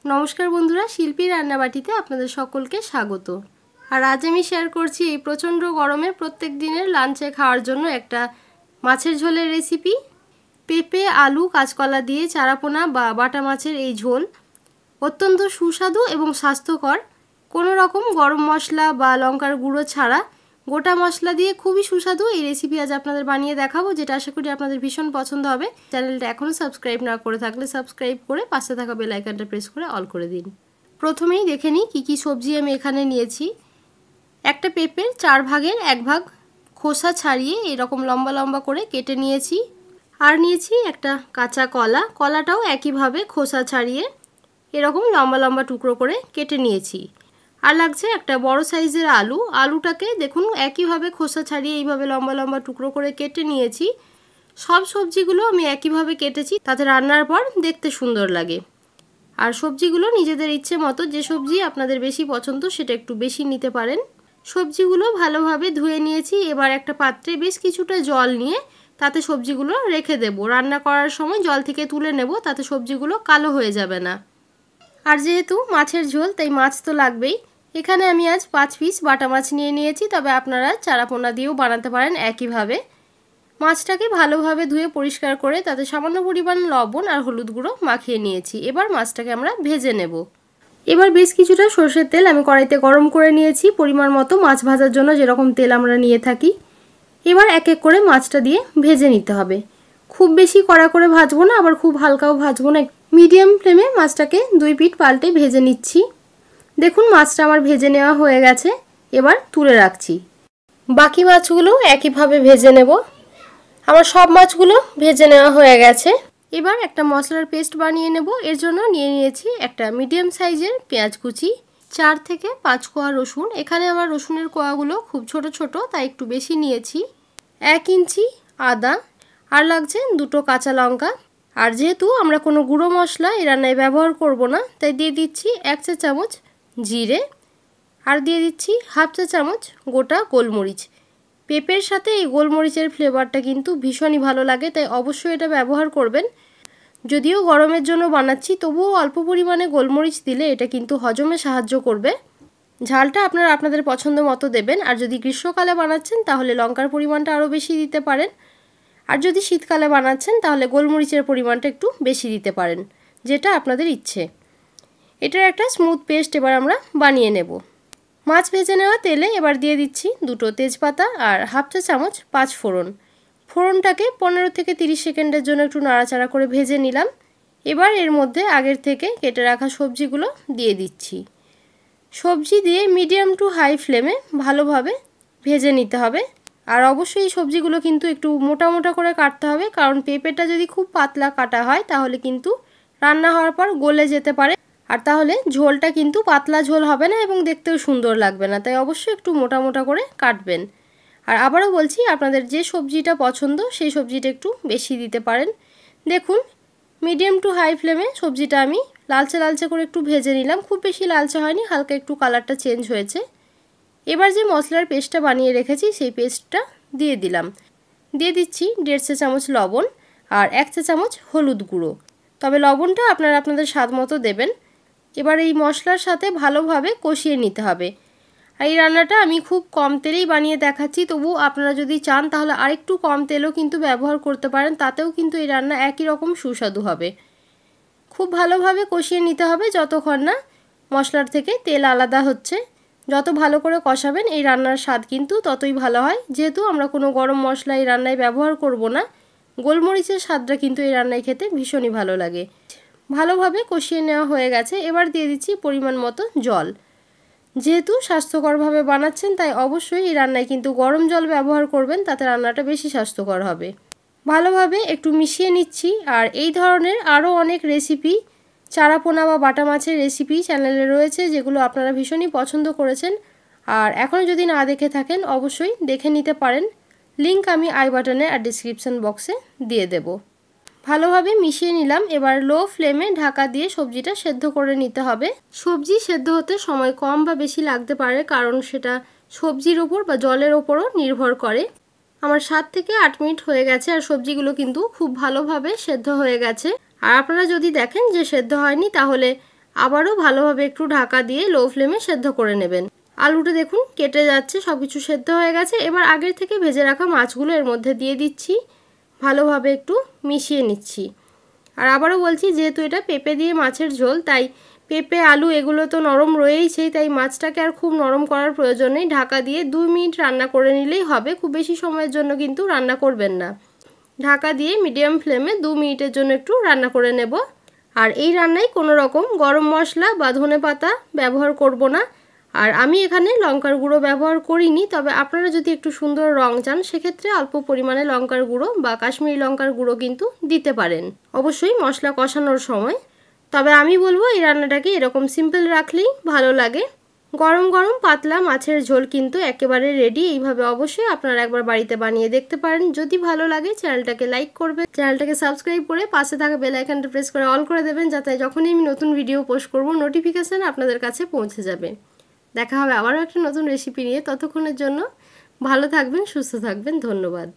নমস্কার বন্ধুরা, শিল্পীর রান্নাবাটিতে আপনাদের সকলকে স্বাগত। আর আজ আমি শেয়ার করছি এই প্রচণ্ড গরমে প্রত্যেক দিনের লাঞ্চে খাওয়ার জন্য একটা মাছের ঝোলের রেসিপি। পেঁপে, আলু, কাঁচকলা দিয়ে চারাপোনা বা বাটা মাছের এই ঝোল অত্যন্ত সুস্বাদু এবং স্বাস্থ্যকর। কোনো রকম গরম মশলা বা লঙ্কার গুঁড়ো ছাড়া গোটা মশলা দিয়ে খুবই সুস্বাদু এই রেসিপি আজ আপনাদের বানিয়ে দেখাবো, যেটা আশা করি আপনাদের ভীষণ পছন্দ হবে। চ্যানেলটা এখনও সাবস্ক্রাইব না করে থাকলে সাবস্ক্রাইব করে পাশে থাকা বেল আইকনটা প্রেস করে অল করে দিন। প্রথমেই দেখে নিই কী কী সবজি আমি এখানে নিয়েছি। একটা পেঁপের 4 ভাগের 1 ভাগ খোসা ছাড়িয়ে এরকম লম্বা লম্বা করে কেটে নিয়েছি। আর নিয়েছি একটা কাঁচা কলা, কলাটাও একইভাবে খোসা ছাড়িয়ে এরকম লম্বা লম্বা টুকরো করে কেটে নিয়েছি। আর লাগছে একটা বড় সাইজের আলু, আলুটাকে দেখুন একইভাবে খোসা ছাড়িয়ে এইভাবে লম্বা লম্বা টুকরো করে কেটে নিয়েছি। সব সবজিগুলো আমি একইভাবে কেটেছি, তাতে রান্নার পর দেখতে সুন্দর লাগে। আর সবজিগুলো নিজেদের ইচ্ছে মতো, যে সবজি আপনাদের বেশি পছন্দ সেটা একটু বেশি নিতে পারেন। সবজিগুলো ভালোভাবে ধুয়ে নিয়েছি। এবার একটা পাত্রে বেশ কিছুটা জল নিয়ে তাতে সবজিগুলো রেখে দেব। রান্না করার সময় জল থেকে তুলে নেব, তাতে সবজিগুলো কালো হয়ে যাবে না। আর যেহেতু মাছের ঝোল তাই মাছ তো লাগবেই। এখানে আমি আজ 5 পিস বাটা মাছ নিয়ে নিয়েছি, তবে আপনারা চারাপোনা দিয়েও বানাতে পারেন একইভাবে। মাছটাকে ভালোভাবে ধুয়ে পরিষ্কার করে তাতে সামান্য পরিমাণ লবণ আর হলুদ গুঁড়ো মাখিয়ে নিয়েছি। এবার মাছটাকে আমরা ভেজে নেব। এবার বেশ কিছুটা সরষের তেল আমি কড়াইতে গরম করে নিয়েছি, পরিমাণ মতো মাছ ভাজার জন্য যেরকম তেল আমরা নিয়ে থাকি। এবার এক এক করে মাছটা দিয়ে ভেজে নিতে হবে। খুব বেশি কড়া করে ভাজবো না, আবার খুব হালকাও ভাজবো না। মিডিয়াম ফ্লেমে মাছটাকে 2 পিঠ পাল্টে ভেজে নিচ্ছি। দেখুন মাছটা আমার ভেজে নেওয়া হয়ে গেছে। এবার তুলে রাখছি। বাকি মাছগুলো একইভাবে ভেজে নেব। আমার সব মাছগুলো ভেজে নেওয়া হয়ে গেছে। এবার একটা মশলার পেস্ট বানিয়ে নেব। এর জন্য নিয়ে নিয়েছি একটা মিডিয়াম সাইজের পেঁয়াজ কুচি, 4 থেকে 5 কোয়া রসুন। এখানে আমার রসুনের কোয়াগুলো খুব ছোট ছোট, তাই একটু বেশি নিয়েছি। 1 ইঞ্চি আদা, আর লাগছে 2টো কাঁচা লঙ্কা। আর যেহেতু আমরা কোনো গুঁড়ো মশলা এই রান্নায় ব্যবহার করব না, তাই দিয়ে দিচ্ছি 1 চা চামচ জিরে, আর দিয়ে দিচ্ছি 1/2 চা চামচ গোটা গোলমরিচ। পেঁপের সাথে এই গোলমরিচের ফ্লেভারটা কিন্তু ভীষণই ভালো লাগে, তাই অবশ্যই এটা ব্যবহার করবেন। যদিও গরমের জন্য বানাচ্ছি, তবুও অল্প পরিমাণে গোলমরিচ দিলে এটা কিন্তু হজমে সাহায্য করবে। ঝালটা আপনারা আপনাদের পছন্দ মতো দেবেন। আর যদি গ্রীষ্মকালে বানাচ্ছেন তাহলে লঙ্কার পরিমাণটা আরও বেশি দিতে পারেন। আর যদি শীতকালে বানাচ্ছেন তাহলে গোলমরিচের পরিমাণটা একটু বেশি দিতে পারেন, যেটা আপনাদের ইচ্ছে। এটার একটা স্মুথ পেস্ট এবার আমরা বানিয়ে নেব। মাছ ভেজে নেওয়া তেলে এবার দিয়ে দিচ্ছি 2টো তেজপাতা আর 1/2 চা চামচ 5 ফোড়ন। ফোড়নটাকে 15 থেকে 30 সেকেন্ডের জন্য একটু নাড়াচাড়া করে ভেজে নিলাম। এবার এর মধ্যে আগের থেকে কেটে রাখা সবজিগুলো দিয়ে দিচ্ছি। সবজি দিয়ে মিডিয়াম টু হাই ফ্লেমে ভালোভাবে ভেজে নিতে হবে। আর অবশ্যই এই সবজিগুলো কিন্তু একটু মোটা মোটা করে কাটতে হবে, কারণ পেঁপেটা যদি খুব পাতলা কাটা হয় তাহলে কিন্তু রান্না হওয়ার পর গলে যেতে পারে। আর তাহলে ঝোলটা কিন্তু পাতলা ঝোল হবে না এবং দেখতেও সুন্দর লাগবে না, তাই অবশ্যই একটু মোটা মোটা করে কাটবেন। আর আবারও বলছি, আপনাদের যে সবজিটা পছন্দ সেই সবজিটা একটু বেশি দিতে পারেন। দেখুন মিডিয়াম টু হাই ফ্লেমে সবজিটা আমি লালচে লালচে করে একটু ভেজে নিলাম। খুব বেশি লালচে হয়নি, হালকা একটু কালারটা চেঞ্জ হয়েছে। এবার যে মশলার পেস্টটা বানিয়ে রেখেছি সেই পেস্টটা দিয়ে দিলাম। দিয়ে দিচ্ছি 1.5 চা চামচ লবণ আর 1 চা চামচ হলুদ গুঁড়ো, তবে লবণটা আপনারা আপনাদের স্বাদ মতো দেবেন। এবার এই মশলার সাথে ভালোভাবে কষিয়ে নিতে হবে। আর এই রান্নাটা আমি খুব কম তেলেই বানিয়ে দেখাচ্ছি, তবু আপনারা যদি চান তাহলে আরেকটু কম তেলও কিন্তু ব্যবহার করতে পারেন, তাতেও কিন্তু এই রান্না একই রকম সুস্বাদু হবে। খুব ভালোভাবে কষিয়ে নিতে হবে যতক্ষণ না মশলার থেকে তেল আলাদা হচ্ছে। যত ভালো করে কষাবেন এই রান্নার স্বাদ কিন্তু ততই ভালো হয়। যেহেতু আমরা কোনো গরম মশলা এই রান্নায় ব্যবহার করব না, গোলমরিচের স্বাদটা কিন্তু এই রান্নায় খেতে ভীষণই ভালো লাগে। ভালোভাবে কষিয়ে নেওয়া হয়ে গেছে। এবার দিয়ে দিচ্ছি পরিমাণ মতো জল। যেহেতু স্বাস্থ্যকরভাবে বানাচ্ছেন তাই অবশ্যই এই রান্নায় কিন্তু গরম জল ব্যবহার করবেন, তাতে রান্নাটা বেশি স্বাস্থ্যকর হবে। ভালোভাবে একটু মিশিয়ে নিচ্ছি। আর এই ধরনের আরও অনেক রেসিপি, চারাপোনা বা বাটা মাছের রেসিপি চ্যানেলে রয়েছে, যেগুলো আপনারা ভীষণই পছন্দ করেছেন। আর এখনও যদি না দেখে থাকেন অবশ্যই দেখে নিতে পারেন। লিংক আমি আই বাটনে আর ডিসক্রিপশন বক্সে দিয়ে দেব। ভালোভাবে মিশিয়ে নিলাম। এবার লো ফ্লেমে ঢাকা দিয়ে সবজিটা সেদ্ধ করে নিতে হবে। সবজি সেদ্ধ হতে সময় কম বা বেশি লাগতে পারে, কারণ সেটা সবজির ওপর বা জলের ওপরও নির্ভর করে। আমার 7 থেকে 8 মিনিট হয়ে গেছে আর সবজিগুলো কিন্তু খুব ভালোভাবে সেদ্ধ হয়ে গেছে। আর আপনারা যদি দেখেন যে সেদ্ধ হয়নি তাহলে আবারও ভালোভাবে একটু ঢাকা দিয়ে লো ফ্লেমে সেদ্ধ করে নেবেন। আলুটা দেখুন কেটে যাচ্ছে, সব কিছু সেদ্ধ হয়ে গেছে। এবার আগের থেকে ভেজে রাখা মাছগুলো এর মধ্যে দিয়ে দিচ্ছি, ভালোভাবে একটু মিশিয়ে নিচ্ছি। আর আবারও বলছি, যেহেতু এটা পেঁপে দিয়ে মাছের ঝোল, তাই পেঁপে আলু এগুলো তো নরম রয়েইছে, তাই মাছটাকে আর খুব নরম করার প্রয়োজন নেই। ঢাকা দিয়ে 2 মিনিট রান্না করে নিলেই হবে, খুব বেশি সময়ের জন্য কিন্তু রান্না করবেন না। ঢাকা দিয়ে মিডিয়াম ফ্লেমে 2 মিনিটের জন্য একটু রান্না করে নেব। আর এই রান্নায় কোনো রকম গরম মশলা বা ধনেপাতা ব্যবহার করব না। আর আমি এখানে লঙ্কার গুঁড়ো ব্যবহার করিনি, তবে আপনারা যদি একটু সুন্দর রং চান সেক্ষেত্রে অল্প পরিমাণে লঙ্কার গুঁড়ো বা কাশ্মীরি লঙ্কার গুঁড়ো কিন্তু দিতে পারেন, অবশ্যই মশলা কষানোর সময়। তবে আমি বলবো এই রান্নাটাকে এরকম সিম্পল রাখলেই ভালো লাগে। গরম গরম পাতলা মাছের ঝোল কিন্তু একেবারে রেডি। এইভাবে অবশ্যই আপনারা একবার বাড়িতে বানিয়ে দেখতে পারেন। যদি ভালো লাগে চ্যানেলটাকে লাইক করবেন, চ্যানেলটাকে সাবস্ক্রাইব করে পাশে থাকা বেল আইকনটা প্রেস করে অল করে দেবেন, যাতে যখনই আমি নতুন ভিডিও পোস্ট করব নোটিফিকেশান আপনাদের কাছে পৌঁছে যাবে। দেখা হবে আবারও একটা নতুন রেসিপি নিয়ে। ততক্ষণের জন্য ভালো থাকবেন, সুস্থ থাকবেন। ধন্যবাদ।